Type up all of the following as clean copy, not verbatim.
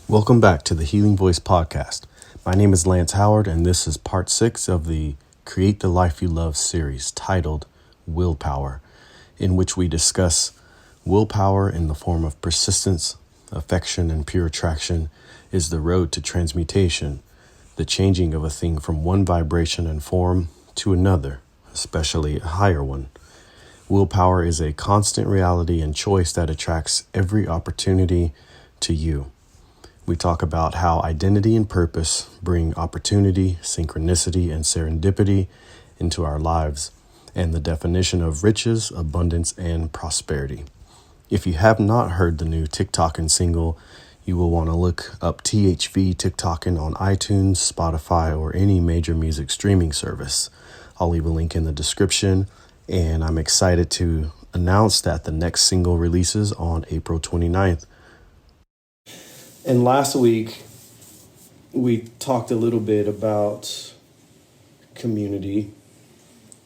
Welcome back to the Healing Voice Podcast. My name is Lance Howard, and this is part 6 of the Create the Life You Love series titled Willpower, in which we discuss willpower in the form of persistence, affection, and pure attraction is the road to transmutation, the changing of a thing from one vibration and form to another, especially a higher one. Willpower is a constant reality and choice that attracts every opportunity to you. We talk about how identity and purpose bring opportunity, synchronicity, and serendipity into our lives, and the definition of riches, abundance, and prosperity. If you have not heard the new TikTokin' single, you will want to look up THV TikTokin' on iTunes, Spotify, or any major music streaming service. I'll leave a link in the description, and I'm excited to announce that the next single releases on April 29th. And last week, we talked a little bit about community,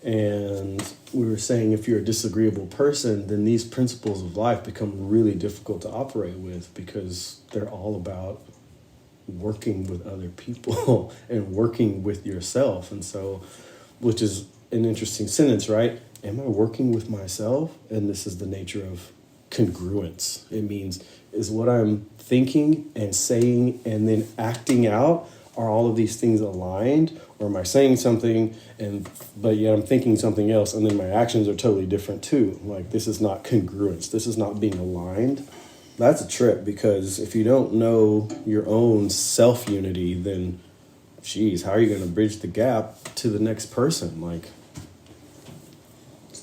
and we were saying if you're a disagreeable person, then these principles of life become really difficult to operate with because they're all about working with other people and working with yourself. And so, which is an interesting sentence, right? Am I working with myself? And this is the nature of congruence. It means, is what I'm thinking and saying and then acting out, are all of these things aligned? Or am I saying something but yet I'm thinking something else and then my actions are totally different too? Like, this is not congruence. This is not being aligned. That's a trip, because if you don't know your own self-unity, then geez, how are you going to bridge the gap to the next person? Like,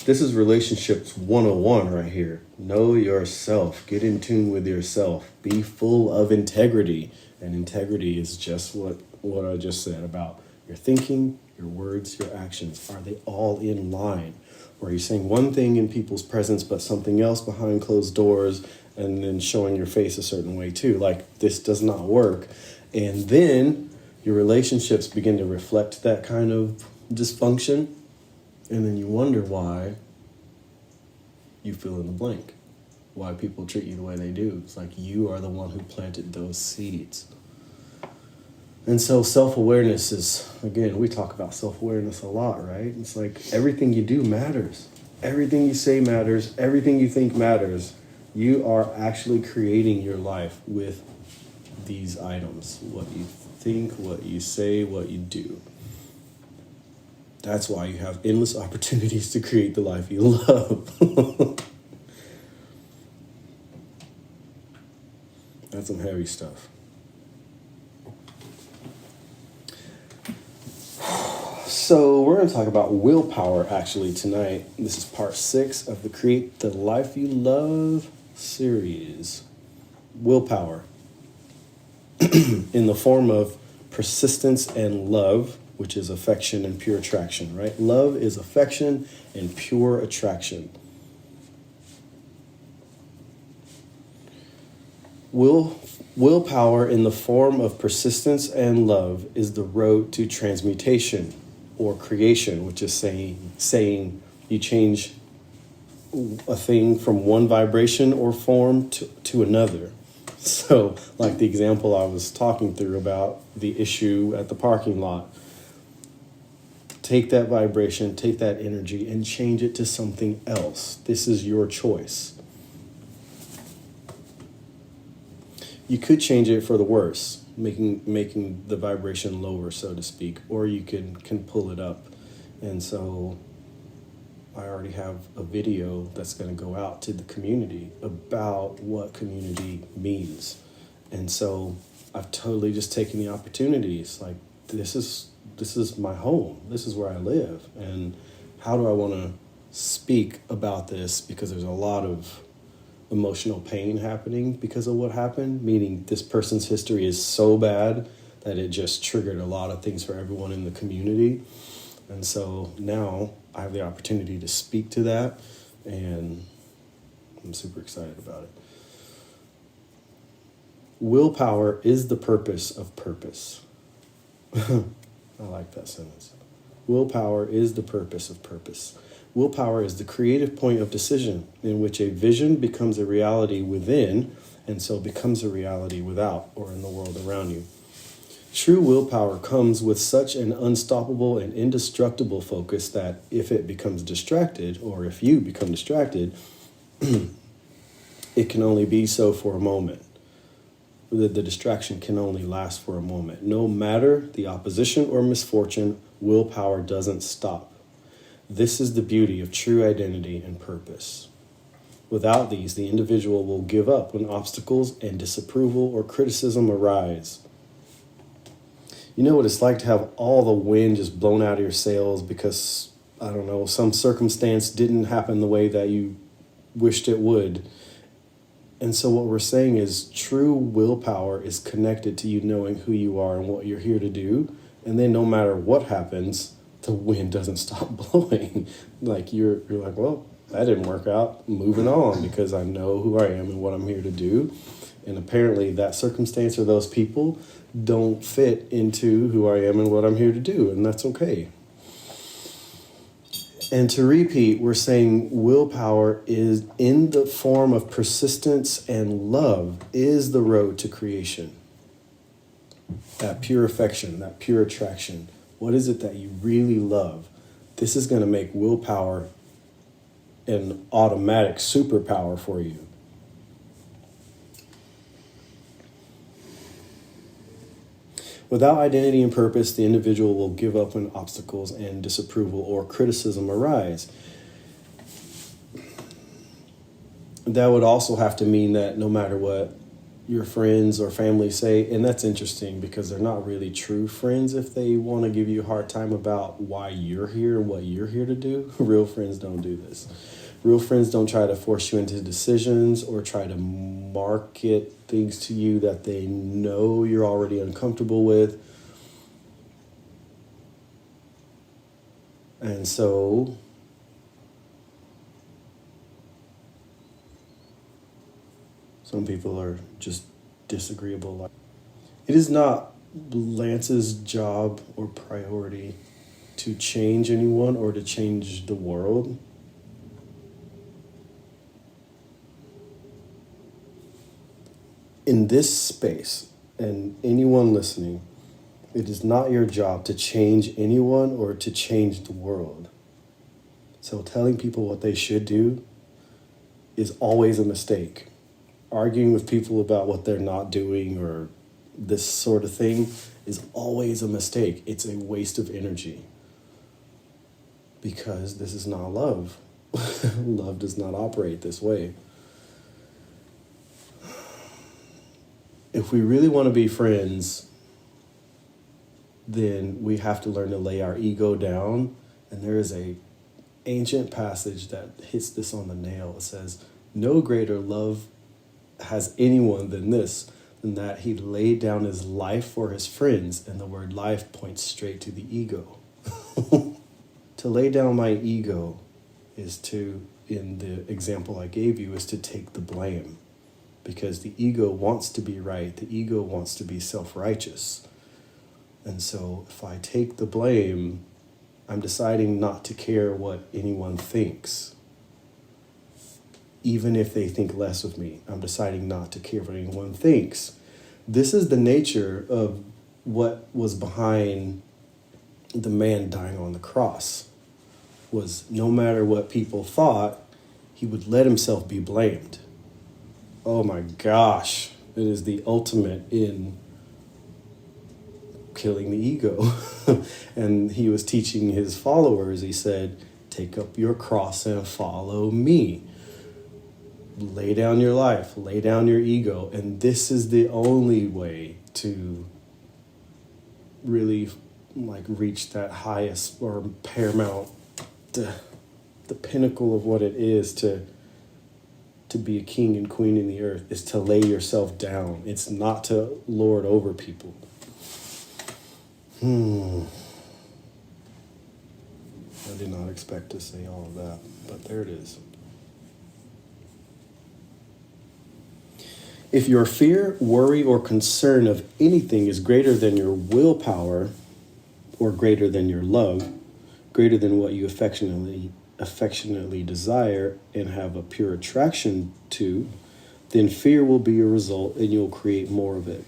this is relationships 101 right here. Know yourself. Get in tune with yourself. Be full of integrity. And integrity is just what I just said about your thinking, your words, your actions. Are they all in line? Or are you saying one thing in people's presence but something else behind closed doors and then showing your face a certain way too? Like, this does not work. And then your relationships begin to reflect that kind of dysfunction. And then you wonder why you fill in the blank, why people treat you the way they do. It's like you are the one who planted those seeds. And so self-awareness is, again, we talk about self-awareness a lot, right? It's like everything you do matters. Everything you say matters. Everything you think matters. You are actually creating your life with these items. What you think, what you say, what you do. That's why you have endless opportunities to create the life you love. That's some heavy stuff. So we're going to talk about willpower actually tonight. This is part 6 of the Create the Life You Love series. Willpower in the form of persistence and love, which is affection and pure attraction, right? Love is affection and pure attraction. Willpower in the form of persistence and love is the road to transmutation or creation, which is saying you change a thing from one vibration or form to another. So, like the example I was talking through about the issue at the parking lot. Take that vibration, take that energy, and change it to something else. This is your choice. You could change it for the worse, making the vibration lower, so to speak, or you can pull it up. And so I already have a video that's going to go out to the community about what community means. And so I've totally just taken the opportunities. Like, this is my home. This is where I live. And how do I want to speak about this? Because there's a lot of emotional pain happening because of what happened, meaning this person's history is so bad that it just triggered a lot of things for everyone in the community. And so now I have the opportunity to speak to that, and I'm super excited about it. Willpower is the purpose of purpose. I like that sentence. Willpower is the purpose of purpose. Willpower is the creative point of decision in which a vision becomes a reality within and so it becomes a reality without or in the world around you. True willpower comes with such an unstoppable and indestructible focus that if it becomes distracted, or if you become distracted, it can only be so for a moment. The distraction can only last for a moment. No matter the opposition or misfortune, willpower doesn't stop. This is the beauty of true identity and purpose. Without these, the individual will give up when obstacles and disapproval or criticism arise. You know what it's like to have all the wind just blown out of your sails because, I don't know, some circumstance didn't happen the way that you wished it would. And so what we're saying is true willpower is connected to you knowing who you are and what you're here to do. And then no matter what happens, the wind doesn't stop blowing. Like you're like, well, that didn't work out. Moving on because I know who I am and what I'm here to do. And apparently that circumstance or those people don't fit into who I am and what I'm here to do. And that's okay. And to repeat, we're saying willpower is in the form of persistence, and love is the road to creation. That pure affection, that pure attraction. What is it that you really love? This is going to make willpower an automatic superpower for you. Without identity and purpose, the individual will give up when obstacles and disapproval or criticism arise. That would also have to mean that no matter what your friends or family say, and that's interesting because they're not really true friends if they want to give you a hard time about why you're here and what you're here to do. Real friends don't do this. Real friends don't try to force you into decisions or try to market things to you that they know you're already uncomfortable with. And so some people are just disagreeable. It is not Lance's job or priority to change anyone or to change the world. In this space, and anyone listening, it is not your job to change anyone or to change the world. So telling people what they should do is always a mistake. Arguing with people about what they're not doing or this sort of thing is always a mistake. It's a waste of energy. Because this is not love. Love does not operate this way. If we really want to be friends, then we have to learn to lay our ego down. And there is a ancient passage that hits this on the nail. It says, no greater love has anyone than that he laid down his life for his friends. And the word life points straight to the ego. To lay down my ego is to, in the example I gave you, is to take the blame. Because the ego wants to be right. The ego wants to be self-righteous. And so if I take the blame, I'm deciding not to care what anyone thinks. Even if they think less of me, I'm deciding not to care what anyone thinks. This is the nature of what was behind the man dying on the cross. Was no matter what people thought, he would let himself be blamed. Oh my gosh, it is the ultimate in killing the ego. And he was teaching his followers, he said, take up your cross and follow me. Lay down your life, lay down your ego. And this is the only way to really reach that highest or paramount, the pinnacle of what it is to be a king and queen in the earth, is to lay yourself down. It's not to lord over people. I did not expect to say all of that, but there it is. If your fear, worry, or concern of anything is greater than your willpower, or greater than your love, greater than what you affectionately desire and have a pure attraction to, then fear will be your result and you'll create more of it.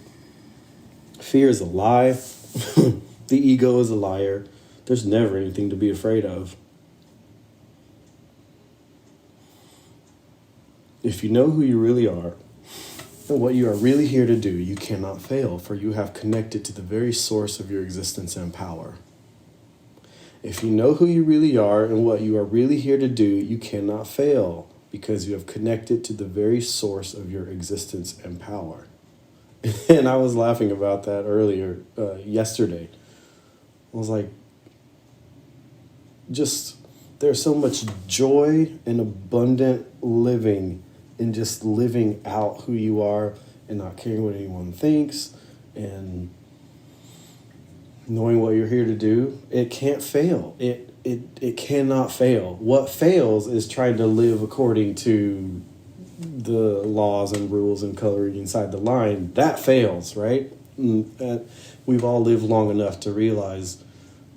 Fear is a lie. The ego is a liar. There's never anything to be afraid of. If you know who you really are and what you are really here to do, you cannot fail, for you have connected to the very source of your existence and power. If you know who you really are and what you are really here to do, you cannot fail, because you have connected to the very source of your existence and power. And I was laughing about that earlier, yesterday. I was like, there's so much joy and abundant living in just living out who you are and not caring what anyone thinks and knowing what you're here to do. It can't fail. It cannot fail. What fails is trying to live according to the laws and rules and coloring inside the line. That fails, right? And we've all lived long enough to realize,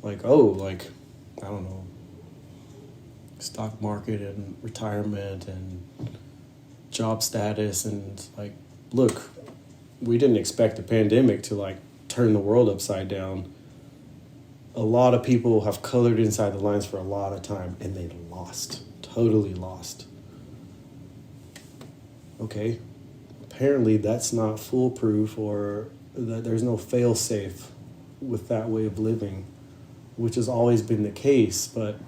I don't know, stock market and retirement and job status, and look, we didn't expect the pandemic to turn the world upside down. A lot of people have colored inside the lines for a lot of time, and they totally lost. Okay, apparently that's not foolproof, or that there's no fail-safe with that way of living, which has always been the case, but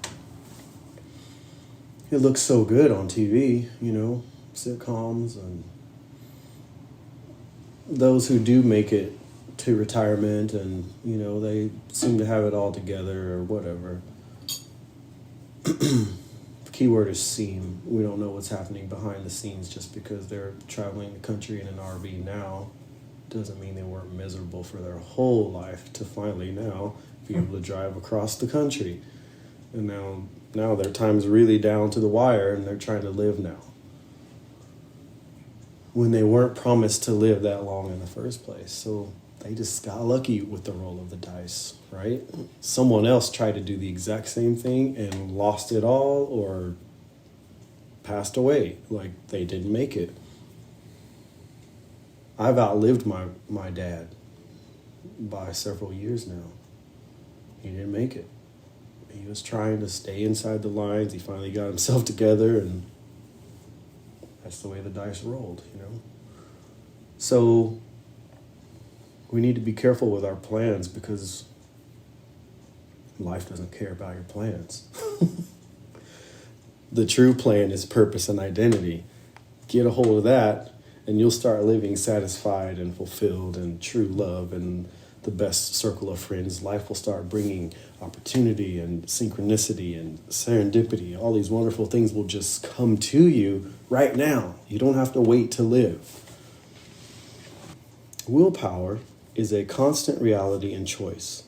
it looks so good on TV, sitcoms, and those who do make it to retirement and, they seem to have it all together or whatever. The key word is seem. We don't know what's happening behind the scenes. Just because they're traveling the country in an RV now doesn't mean they weren't miserable for their whole life to finally now be able to drive across the country. And now their time's really down to the wire and they're trying to live now, when they weren't promised to live that long in the first place. So they just got lucky with the roll of the dice, right? Someone else tried to do the exact same thing and lost it all or passed away. They didn't make it. I've outlived my dad by several years now. He didn't make it. He was trying to stay inside the lines. He finally got himself together, and that's the way the dice rolled, So we need to be careful with our plans, because life doesn't care about your plans. The true plan is purpose and identity. Get a hold of that, and you'll start living satisfied and fulfilled and true love and the best circle of friends. Life will start bringing opportunity and synchronicity and serendipity. All these wonderful things will just come to you right now. You don't have to wait to live. Willpower is a constant reality and choice.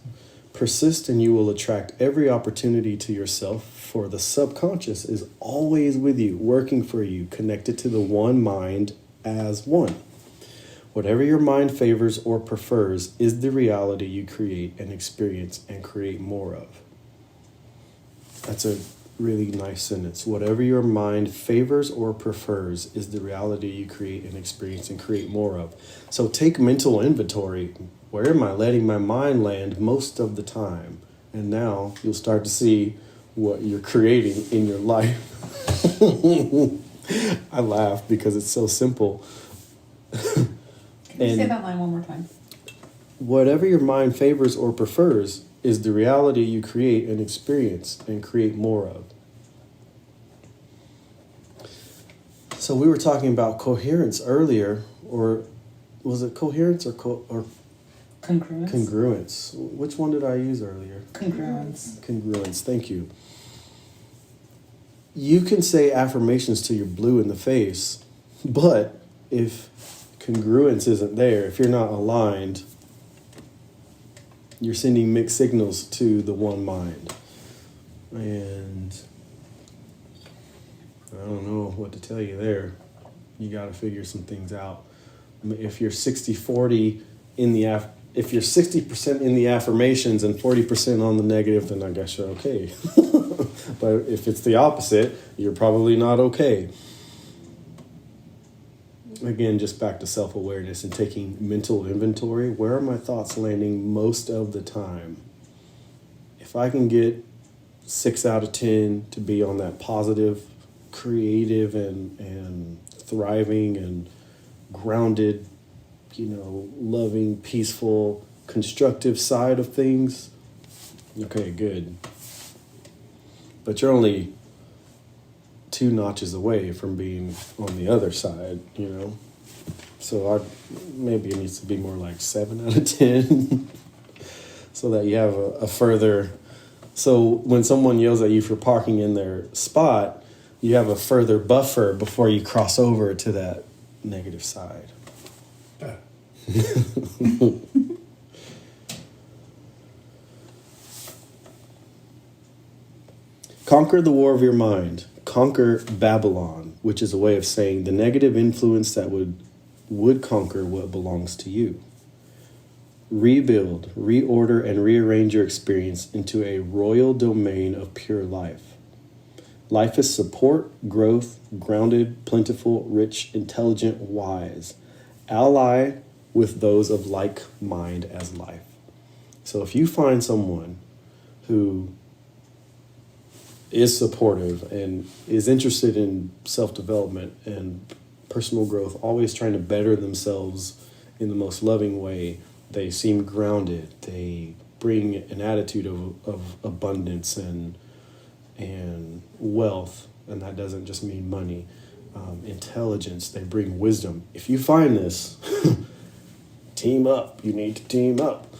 Persist and you will attract every opportunity to yourself, for the subconscious is always with you, working for you, connected to the one mind as one. Whatever your mind favors or prefers is the reality you create and experience and create more of. That's a really nice sentence. Whatever your mind favors or prefers is the reality you create and experience and create more of. So take mental inventory. Where am I letting my mind land most of the time? And now you'll start to see what you're creating in your life. I laugh because it's so simple. Can you say that line one more time? Whatever your mind favors or prefers is the reality you create and experience and create more of. So we were talking about coherence earlier, or was it coherence or congruence? Congruence. Which one did I use earlier? Congruence. Congruence. Thank you. You can say affirmations till you're blue in the face, but if congruence isn't there, if you're not aligned, you're sending mixed signals to the one mind. And I don't know what to tell you there. You got to figure some things out. If you're 60-40 in the if you're 60% in the affirmations and 40% on the negative, then I guess you're okay. But if it's the opposite, you're probably not okay. again, just back to self-awareness and taking mental inventory. Where are my thoughts landing most of the time? If I can get 6 out of 10 to be on that positive, creative, and thriving and grounded, loving, peaceful, constructive side of things, okay, good. But you're only 2 notches away from being on the other side, So maybe it needs to be more like 7 out of 10 so that you have a further... So when someone yells at you for parking in their spot, you have a further buffer before you cross over to that negative side. Conquer the war of your mind. Conquer Babylon, which is a way of saying the negative influence that would conquer what belongs to you. Rebuild, reorder, and rearrange your experience into a royal domain of pure life. Life is support, growth, grounded, plentiful, rich, intelligent, wise. Ally with those of like mind as life. So if you find someone who is supportive and is interested in self-development and personal growth, always trying to better themselves in the most loving way, they seem grounded, they bring an attitude of abundance and wealth, and that doesn't just mean money, intelligence, they bring wisdom. If you find this, team up. You need to team up.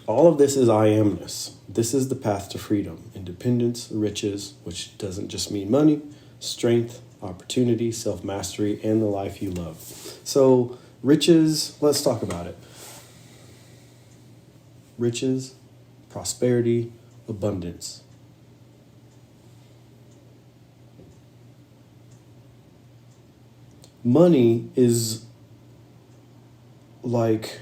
All of this is I amness. This is the path to freedom, independence, riches, which doesn't just mean money, strength, opportunity, self-mastery, and the life you love. So riches, let's talk about it. Riches, prosperity, abundance. Money is like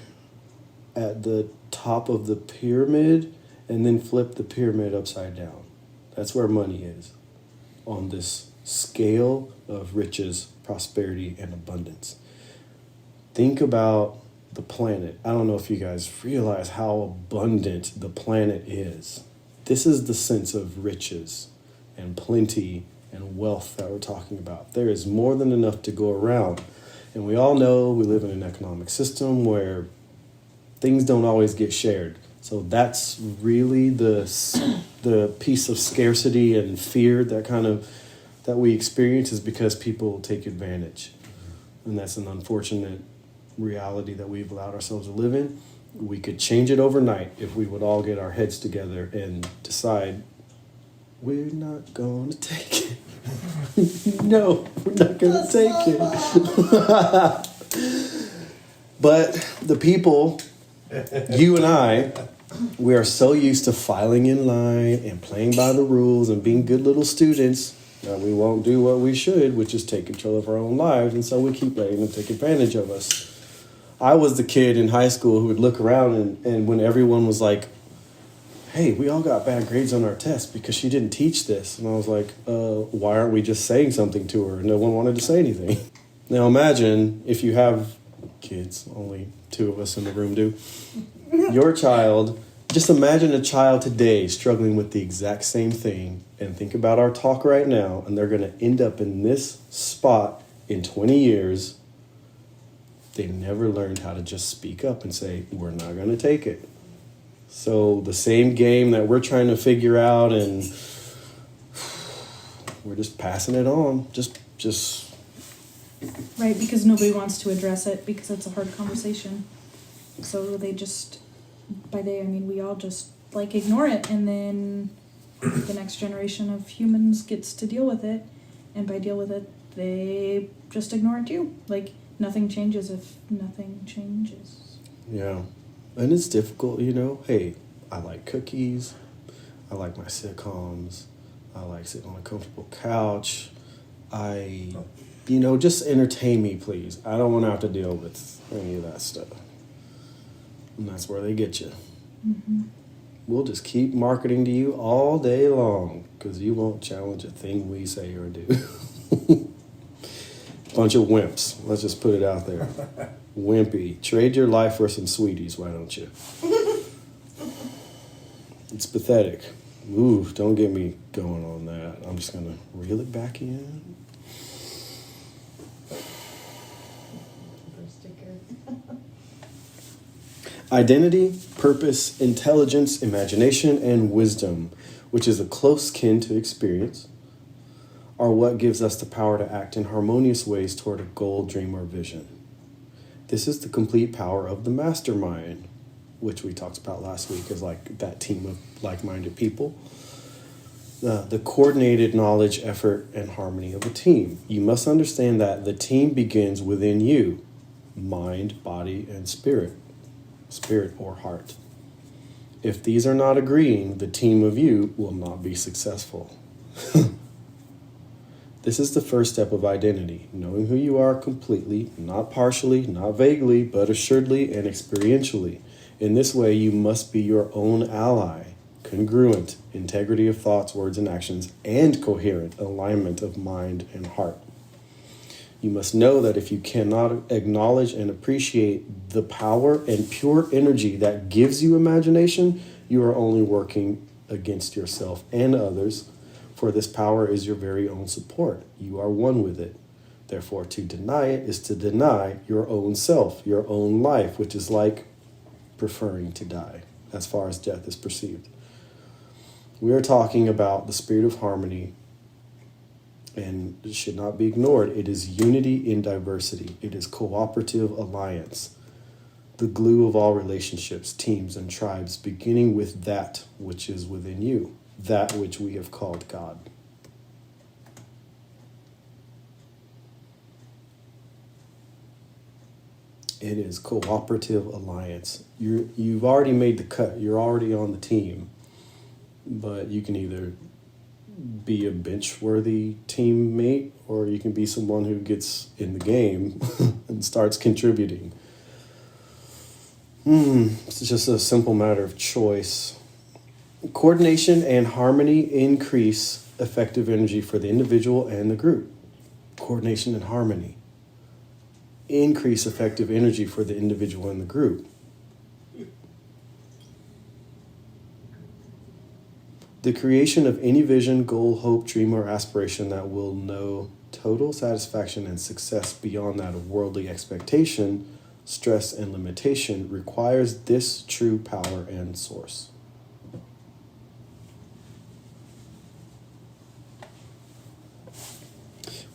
at the top of the pyramid and then flip the pyramid upside down. That's where money is on this scale of riches, prosperity, and abundance. Think about the planet. I don't know if you guys realize how abundant the planet is. This is the sense of riches and plenty and wealth that we're talking about. There is more than enough to go around. And we all know we live in an economic system where things don't always get shared. So that's really the piece of scarcity and fear that we experience, is because people take advantage. And that's an unfortunate reality that we've allowed ourselves to live in. We could change it overnight if we would all get our heads together and decide we're not going to take it. No, we're not going to take it. But the people, you and I, we are so used to filing in line and playing by the rules and being good little students that we won't do what we should, which is take control of our own lives. And so we keep letting them take advantage of us. I was the kid in high school who would look around and when everyone was like, hey, we all got bad grades on our test because she didn't teach this. And I was like, why aren't we just saying something to her? No one wanted to say anything. Now imagine if you have kids, only 2 of us in the room do, your child, just imagine a child today struggling with the exact same thing, and think about our talk right now, and they're going to end up in this spot in 20 years. They never learned how to just speak up and say, we're not going to take it. So the same game that we're trying to figure out, and we're just passing it on. Just Right, because nobody wants to address it because it's a hard conversation. So they just, we all just ignore it, and then the next generation of humans gets to deal with it, and by deal with it, they just ignore it too. Nothing changes if nothing changes. Yeah. And it's difficult, Hey, I like cookies. I like my sitcoms. I like sitting on a comfortable couch. Just entertain me, please. I don't want to have to deal with any of that stuff. And that's where they get you. Mm-hmm. We'll just keep marketing to you all day long because you won't challenge a thing we say or do. Bunch of wimps. Let's just put it out there. Wimpy. Trade your life for some sweeties, why don't you? It's pathetic. Ooh, don't get me going on that. I'm just going to reel it back in. Identity, purpose, intelligence, imagination, and wisdom, which is a close kin to experience, are what gives us the power to act in harmonious ways toward a goal, dream, or vision. This is the complete power of the mastermind, which we talked about last week as like that team of like-minded people. The coordinated knowledge, effort, and harmony of a team. You must understand that the team begins within you, mind, body, and spirit or heart. If these are not agreeing, the team of you will not be successful. This is the first step of identity, knowing who you are completely, not partially, not vaguely, but assuredly and experientially. In this way, you must be your own ally, congruent, integrity of thoughts, words, and actions, and coherent alignment of mind and heart. You must know that if you cannot acknowledge and appreciate the power and pure energy that gives you imagination, you are only working against yourself and others, for this power is your very own support. You are one with it. Therefore, to deny it is to deny your own self, your own life, which is like preferring to die, as far as death is perceived. We are talking about the spirit of harmony, and it should not be ignored. It is unity in diversity. It is cooperative alliance, the glue of all relationships, teams, and tribes, beginning with that which is within you, that which we have called God. It is cooperative alliance. You've already made the cut. You're already on the team, but you can either be a bench-worthy teammate, or you can be someone who gets in the game and starts contributing. It's just a simple matter of choice. Coordination and harmony increase effective energy for the individual and the group. Coordination and harmony increase effective energy for the individual and the group. The creation of any vision, goal, hope, dream, or aspiration that will know total satisfaction and success beyond that of worldly expectation, stress, and limitation requires this true power and source.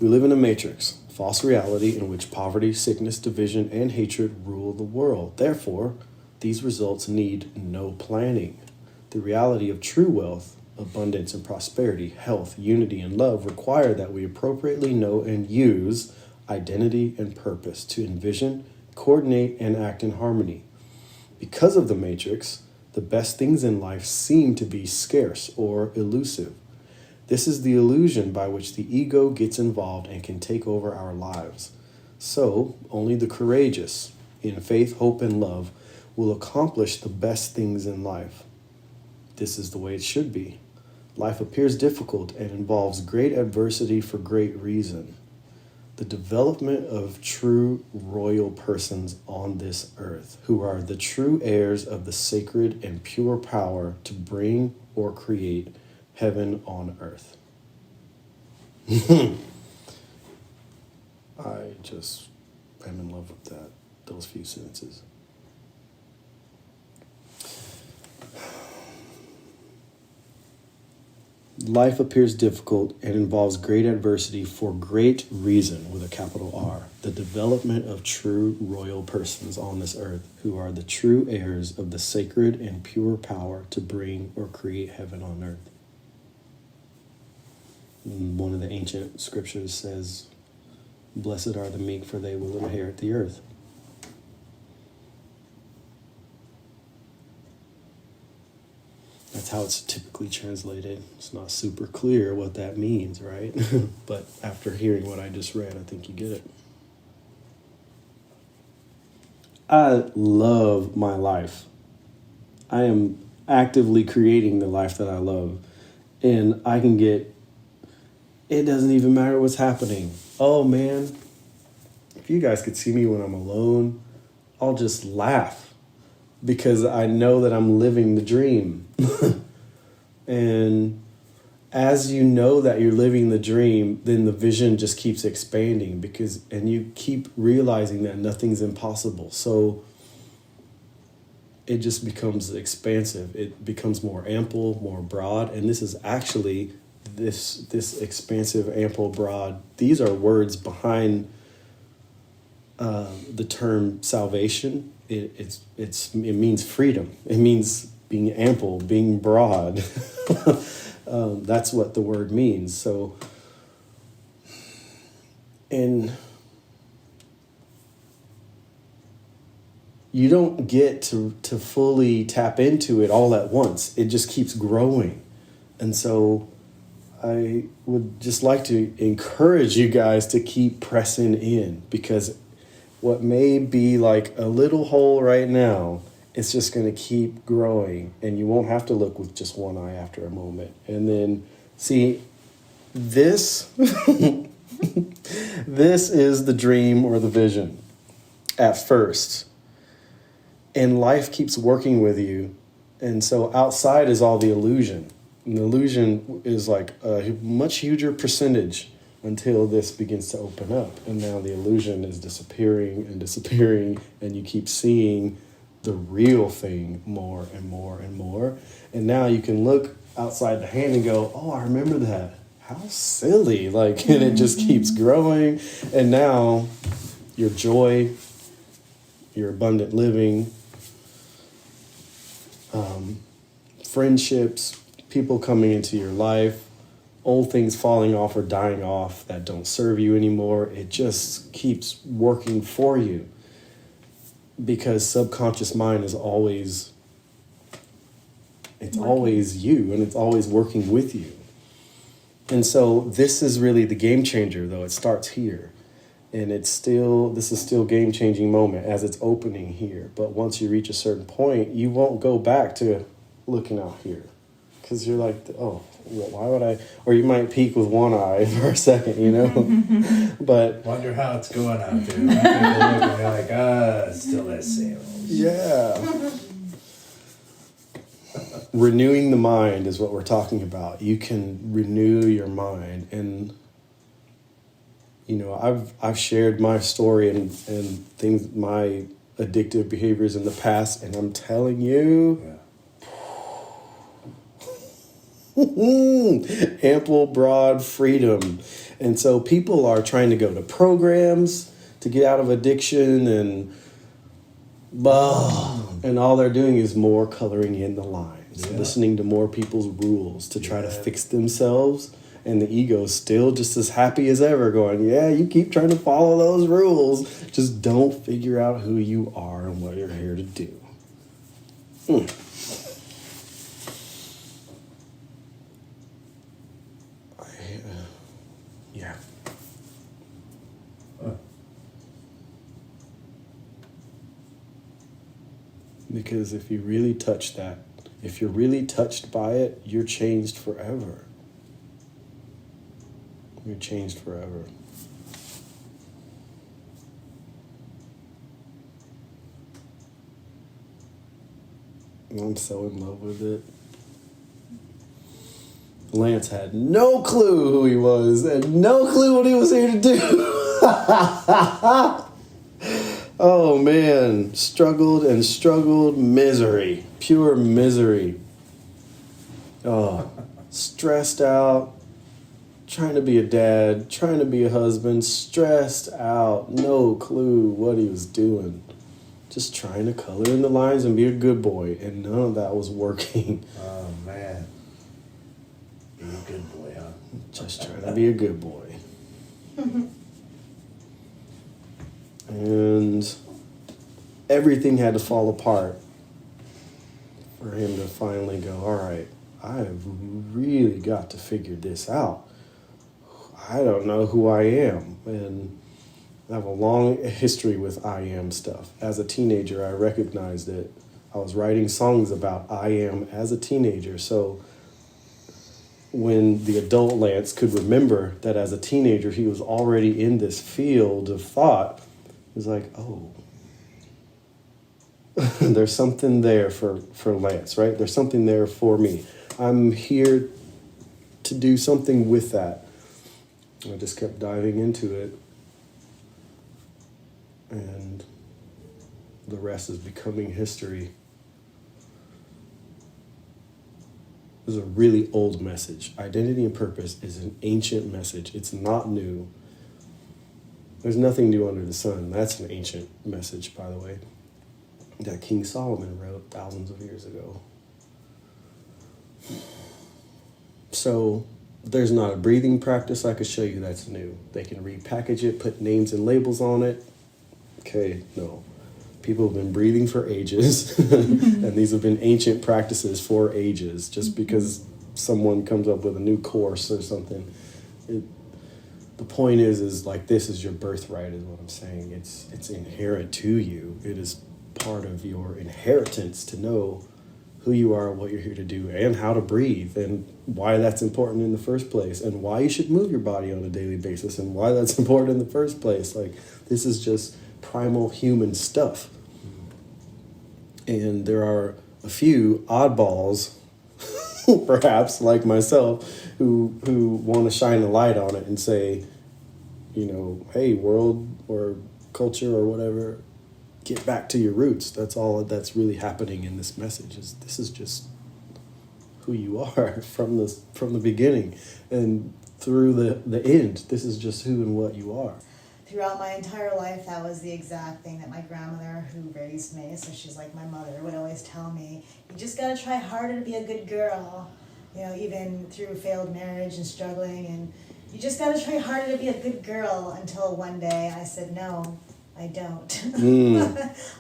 We live in a matrix, false reality in which poverty, sickness, division, and hatred rule the world. Therefore, these results need no planning. The reality of true wealth, abundance and prosperity, health, unity, and love require that we appropriately know and use identity and purpose to envision, coordinate, and act in harmony. Because of the matrix, the best things in life seem to be scarce or elusive. This is the illusion by which the ego gets involved and can take over our lives. So, only the courageous, in faith, hope, and love, will accomplish the best things in life. This is the way it should be. Life appears difficult and involves great adversity for great reason. The development of true royal persons on this earth, who are the true heirs of the sacred and pure power to bring or create heaven on earth. I just am in love with those few sentences. Life appears difficult and involves great adversity for great reason, with a capital R. The development of true royal persons on this earth, who are the true heirs of the sacred and pure power to bring or create heaven on earth. One of the ancient scriptures says, "Blessed are the meek, for they will inherit the earth." That's how it's typically translated. It's not super clear what that means, right? But after hearing what I just read, I think you get it. I love my life. I am actively creating the life that I love. And I can get, it doesn't even matter what's happening. Oh man, if you guys could see me when I'm alone, I'll just laugh because I know that I'm living the dream. And as you know that you're living the dream, then the vision just keeps expanding and you keep realizing that nothing's impossible. So it just becomes expansive. It becomes more ample, more broad. And this is actually this expansive, ample, broad. These are words behind the term salvation. It means freedom. It means being ample, being broad. That's what the word means. So, and you don't get to fully tap into it all at once. It just keeps growing. And so I would just like to encourage you guys to keep pressing in, because what may be like a little hole right now, it's just going to keep growing, and you won't have to look with just one eye after a moment. And then see this, this is the dream or the vision at first. And life keeps working with you. And so outside is all the illusion. And the illusion is like a much huger percentage until this begins to open up. And now the illusion is disappearing, and you keep seeing the real thing more and more and more. And now you can look outside the hand and go, oh, I remember that. How silly. Like, and it just keeps growing. And now your joy, your abundant living, friendships, people coming into your life, old things falling off or dying off that don't serve you anymore. It just keeps working for you, because subconscious mind is always, always you, and it's always working with you. And so this is really the game changer, though. It starts here. And this is still game-changing moment as it's opening here. But once you reach a certain point, you won't go back to looking out here. Because you're like, oh, well, why would I? Or you might peek with one eye for a second, you know? But wonder how it's going out there. People look and you're like, it's still that sales. Yeah. Renewing the mind is what we're talking about. You can renew your mind. And you know, I've shared my story and things, my addictive behaviors in the past, and I'm telling you, ample, broad freedom. And so people are trying to go to programs to get out of addiction, and all they're doing is more coloring in the lines, listening to more people's rules to try to fix themselves. And the ego's still just as happy as ever going, yeah, you keep trying to follow those rules. Just don't figure out who you are and what you're here to do. Yeah. Because if you really touch that, if you're really touched by it, you're changed forever. You're changed forever. And I'm so in love with it. Lance had no clue who he was and no clue what he was here to do. Oh man, struggled, misery, pure misery. Oh, stressed out. Trying to be a dad, trying to be a husband, stressed out, no clue what he was doing. Just trying to color in the lines and be a good boy, and none of that was working. Oh, man. Be a good boy, huh? Just trying to be a good boy. And everything had to fall apart for him to finally go, all right, I've really got to figure this out. I don't know who I am, and I have a long history with I am stuff. As a teenager, I recognized it. I was writing songs about I am as a teenager, so when the adult Lance could remember that as a teenager he was already in this field of thought, It's like, oh, there's something there for Lance, right? There's something there for me. I'm here to do something with that. I just kept diving into it. And the rest is becoming history. This is a really old message. Identity and purpose is an ancient message. It's not new. There's nothing new under the sun. That's an ancient message, by the way, that King Solomon wrote thousands of years ago. So there's not a breathing practice I could show you that's new. They can repackage it, put names and labels on it. Okay, no. People have been breathing for ages, and these have been ancient practices for ages. Just because someone comes up with a new course or something, the point is like, this is your birthright, is what I'm saying. It's inherent to you. It is part of your inheritance to know who you are, what you're here to do, and how to breathe, and why that's important in the first place, and why you should move your body on a daily basis, and why that's important in the first place. Like, this is just primal human stuff. And there are a few oddballs, perhaps like myself, who want to shine a light on it and say, you know, hey, world or culture or whatever, get back to your roots. That's all that's really happening in this message. This is just who you are from the beginning and through the end. This is just who and what you are. Throughout my entire life, that was the exact thing that my grandmother, who raised me, so she's like my mother, would always tell me, you just gotta try harder to be a good girl. You know, even through failed marriage and struggling, and you just gotta try harder to be a good girl, until one day I said, no, I don't.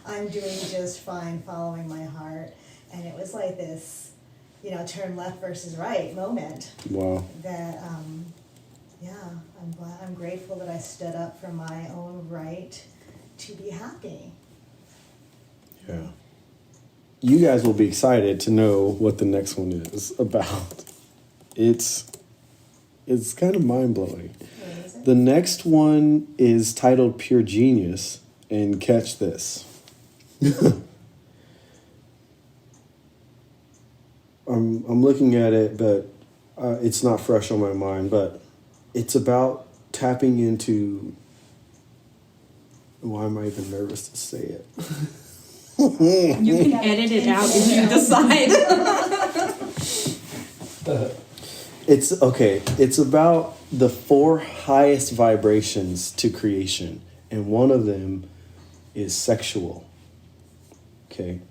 I'm doing just fine following my heart. And it was like this, you know, turn left versus right moment. Wow. That, I'm grateful that I stood up for my own right to be happy. Yeah. You guys will be excited to know what the next one is about. It's kind of mind-blowing. What is it? The next one is titled Pure Genius, and catch this. I'm looking at it, but it's not fresh on my mind, but it's about tapping into... Why am I even nervous to say it? You can edit it out if you decide. It's okay. It's about the 4 highest vibrations to creation, and one of them is sexual. Okay.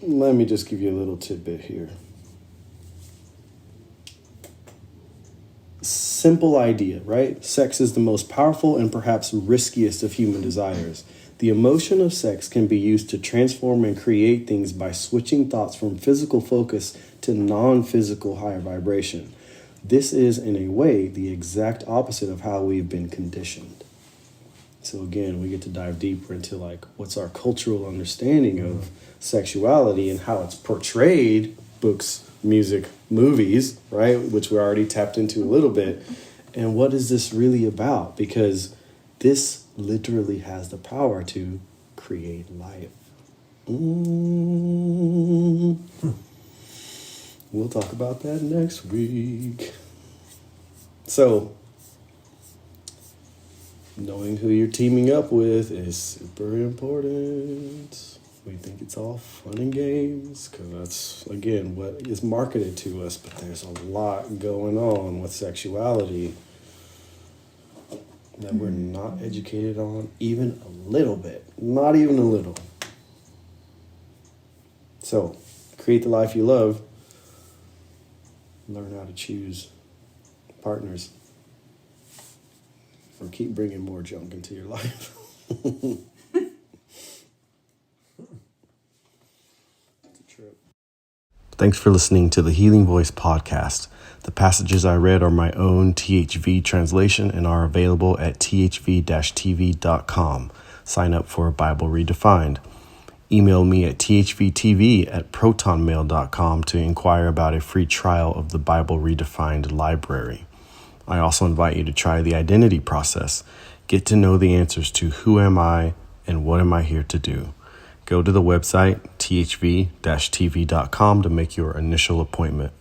Let me just give you a little tidbit here. Simple idea, right? Sex is the most powerful and perhaps riskiest of human desires. The emotion of sex can be used to transform and create things by switching thoughts from physical focus to non-physical higher vibration. This is, in a way, the exact opposite of how we've been conditioned. So again, we get to dive deeper into like what's our cultural understanding of sexuality and how it's portrayed, books, music, movies, right? Which we already tapped into a little bit. And what is this really about? Because this literally has the power to create life. We'll talk about that next week. So, knowing who you're teaming up with is super important. We think it's all fun and games because that's, again, what is marketed to us. But there's a lot going on with sexuality that we're not educated on even a little bit. Not even a little. So, create the life you love. Learn how to choose partners. Or keep bringing more junk into your life. Thanks for listening to the Healing Voice podcast. The passages I read are my own THV translation and are available at thv-tv.com. Sign up for Bible Redefined. Email me at thvtv@protonmail.com to inquire about a free trial of the Bible Redefined library. I also invite you to try the identity process. Get to know the answers to who am I and what am I here to do. Go to the website thv-tv.com to make your initial appointment.